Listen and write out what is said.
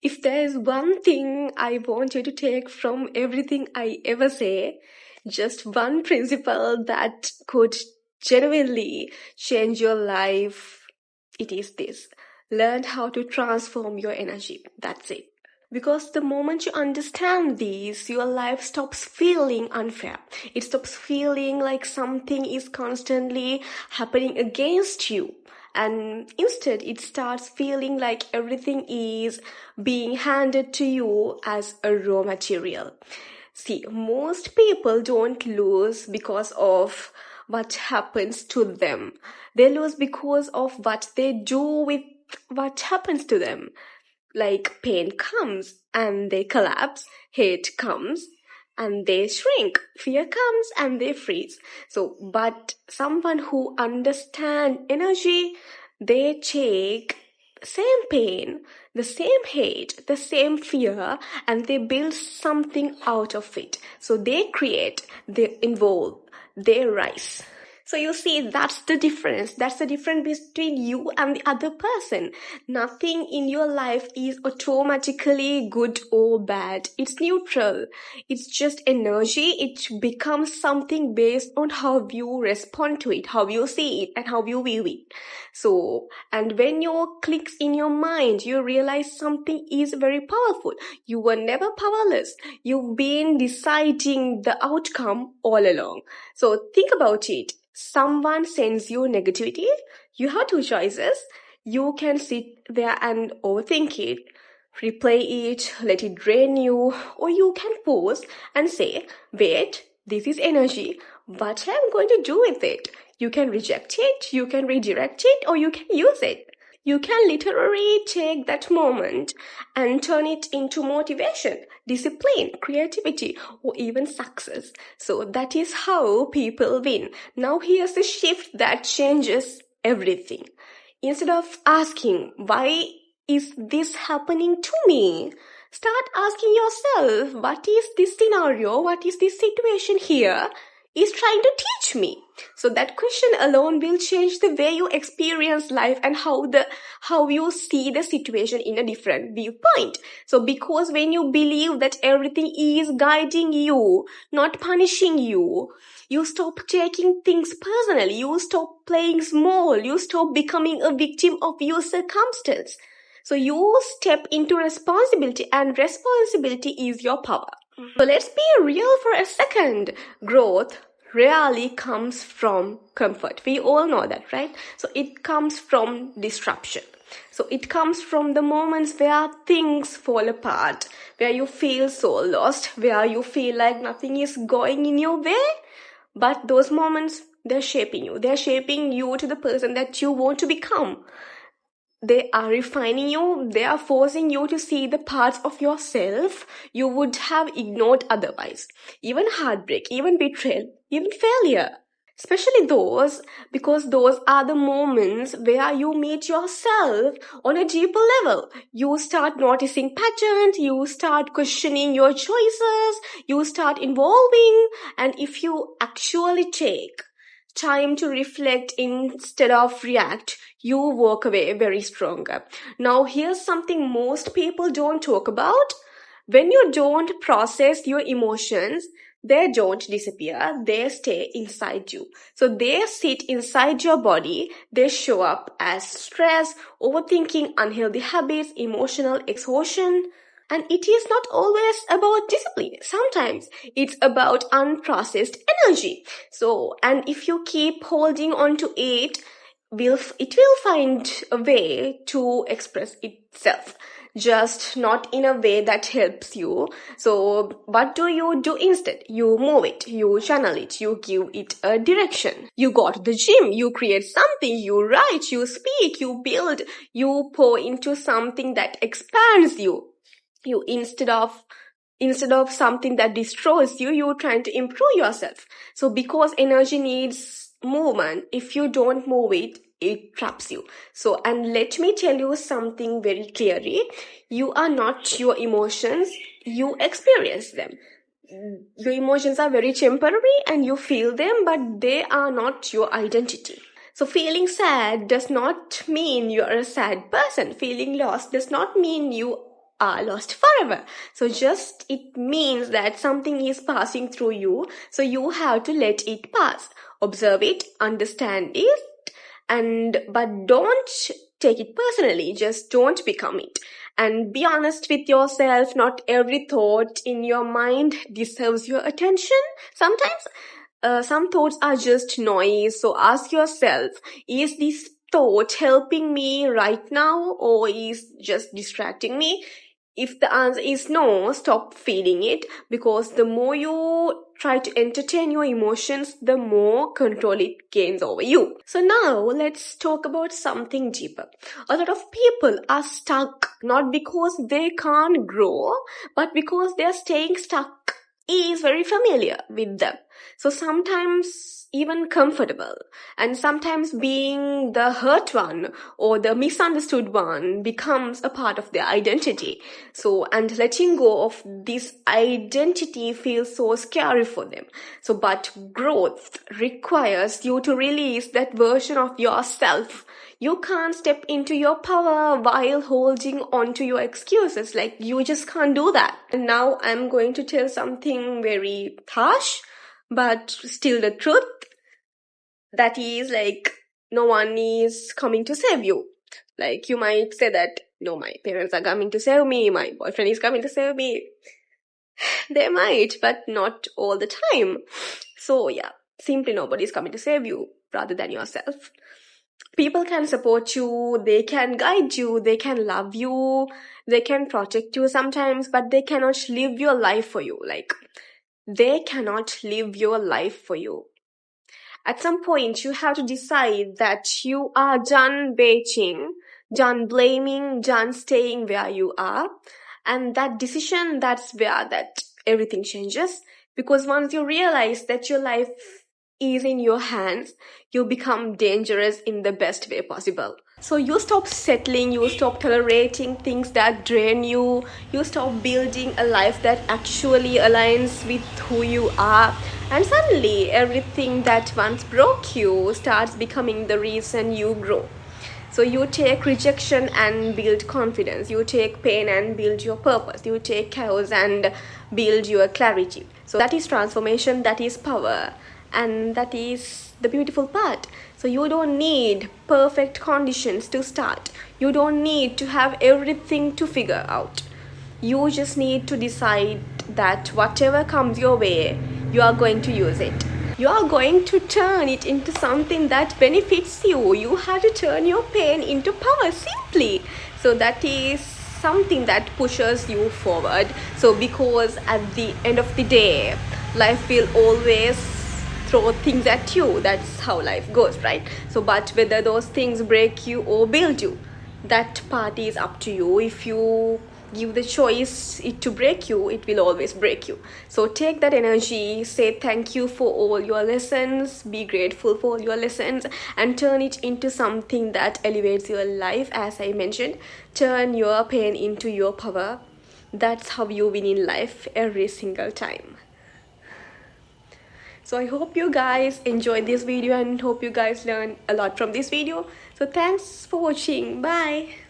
If there's one thing I want you to take from everything I ever say, just one principle that could genuinely change your life, it is this. Learn how to transform your energy. That's it. Because the moment you understand this, your life stops feeling unfair. It stops feeling like something is constantly happening against you. And instead, it starts feeling like everything is being handed to you as a raw material. See, most people don't lose because of what happens to them. They lose because of what they do with what happens to them. Like pain comes and they collapse, hate comes and they shrink, fear comes and they freeze. So, but someone who understands energy, they take same pain, the same hate, the same fear, and they build something out of it. So they create, they involve, they rise. So you see, that's the difference. That's the difference between you and the other person. Nothing in your life is automatically good or bad. It's neutral. It's just energy. It becomes something based on how you respond to it, how you see it, and how you view it. So, and when you clicks in your mind, you realize something is very powerful. You were never powerless. You've been deciding the outcome all along. So think about it. Someone sends you negativity, you have two choices. You can sit there and overthink it, replay it, let it drain you, or you can pause and say, wait, this is energy. What am I going to do with it? You can reject it, you can redirect it, or you can use it. You can literally take that moment and turn it into motivation, discipline, creativity, or even success. So that is how people win. Now here's the shift that changes everything. Instead of asking, why is this happening to me? Start asking yourself, what is this scenario? What is this situation here is trying to teach me? So that question alone will change the way you experience life and how you see the situation in a different viewpoint. So because when you believe that everything is guiding you, not punishing you, you stop taking things personally, you stop playing small, you stop becoming a victim of your circumstance. So you step into responsibility, and responsibility is your power. So let's be real for a second. Growth rarely comes from comfort. We all know that, right? So it comes from disruption. So it comes from the moments where things fall apart, where you feel so lost, where you feel like nothing is going in your way. But those moments, they're shaping you. They're shaping you to the person that you want to become. They are refining you. They are forcing you to see the parts of yourself you would have ignored otherwise. Even heartbreak, even betrayal, even failure. Especially those, because those are the moments where you meet yourself on a deeper level. You start noticing patterns, you start questioning your choices, you start evolving, and if you actually take time to reflect instead of react, you walk away very stronger. Now, here's something most people don't talk about. When you don't process your emotions, they don't disappear, they stay inside you. So they sit inside your body, they show up as stress, overthinking, unhealthy habits, emotional exhaustion. And it is not always about discipline. Sometimes it's about unprocessed energy. So, and if you keep holding on to it, it will find a way to express itself. Just not in a way that helps you. So what do you do instead? You move it, you channel it, you give it a direction. You go to the gym, you create something, you write, you speak, you build, you pour into something that expands you. You instead of something that destroys you, you're trying to improve yourself. So because energy needs movement, if you don't move it, it traps you. So, and let me tell you something very clearly. You are not your emotions, you experience them. Your emotions are very temporary and you feel them, but they are not your identity. So feeling sad does not mean you're a sad person. Feeling lost does not mean you are lost forever. So just it means that something is passing through you, so you have to let it pass. Observe it, understand it, and but don't take it personally. Just don't become it. And be honest with yourself. Not every thought in your mind deserves your attention. Sometimes some thoughts are just noise. So ask yourself, is this thought helping me right now or is just distracting me? If the answer is no, stop feeling it, because the more you try to entertain your emotions, the more control it gains over you. So now let's talk about something deeper. A lot of people are stuck not because they can't grow, but because they're staying stuck is very familiar with them. So sometimes even comfortable, and sometimes being the hurt one or the misunderstood one becomes a part of their identity. So, and letting go of this identity feels so scary for them. So, but growth requires you to release that version of yourself. You can't step into your power while holding on to your excuses. Like, you just can't do that. And now I'm going to tell something very harsh, but still the truth. That is, like, no one is coming to save you. Like, you might say that, no, my parents are coming to save me, my boyfriend is coming to save me. They might, but not all the time. So yeah, simply nobody's coming to save you rather than yourself. People can support you, they can guide you, they can love you, they can protect you sometimes, but they cannot live your life for you. Like, they cannot live your life for you. At some point, you have to decide that you are done waiting, done blaming, done staying where you are. And that decision, that's where that everything changes. Because once you realize that your life is in your hands, you become dangerous in the best way possible. So you stop settling, you stop tolerating things that drain you, you stop building a life that actually aligns with who you are, and suddenly everything that once broke you starts becoming the reason you grow. So you take rejection and build confidence. You take pain and build your purpose. You take chaos and build your clarity. So that is transformation, that is power, and that is the beautiful part. So you don't need perfect conditions to start. You don't need to have everything to figure out. You just need to decide that whatever comes your way, you are going to use it. You are going to turn it into something that benefits you. You have to turn your pain into power, simply. So that is something that pushes you forward. So because at the end of the day, life will always throw things at you. That's how life goes, right? So but whether those things break you or build you, that part is up to you. If you give the choice it to break you, it will always break you. So take that energy, say thank you for all your lessons, be grateful for all your lessons, and turn it into something that elevates your life. As I mentioned, turn your pain into your power. That's how you win in life every single time. So I hope you guys enjoyed this video and hope you guys learned a lot from this video. So thanks for watching. Bye.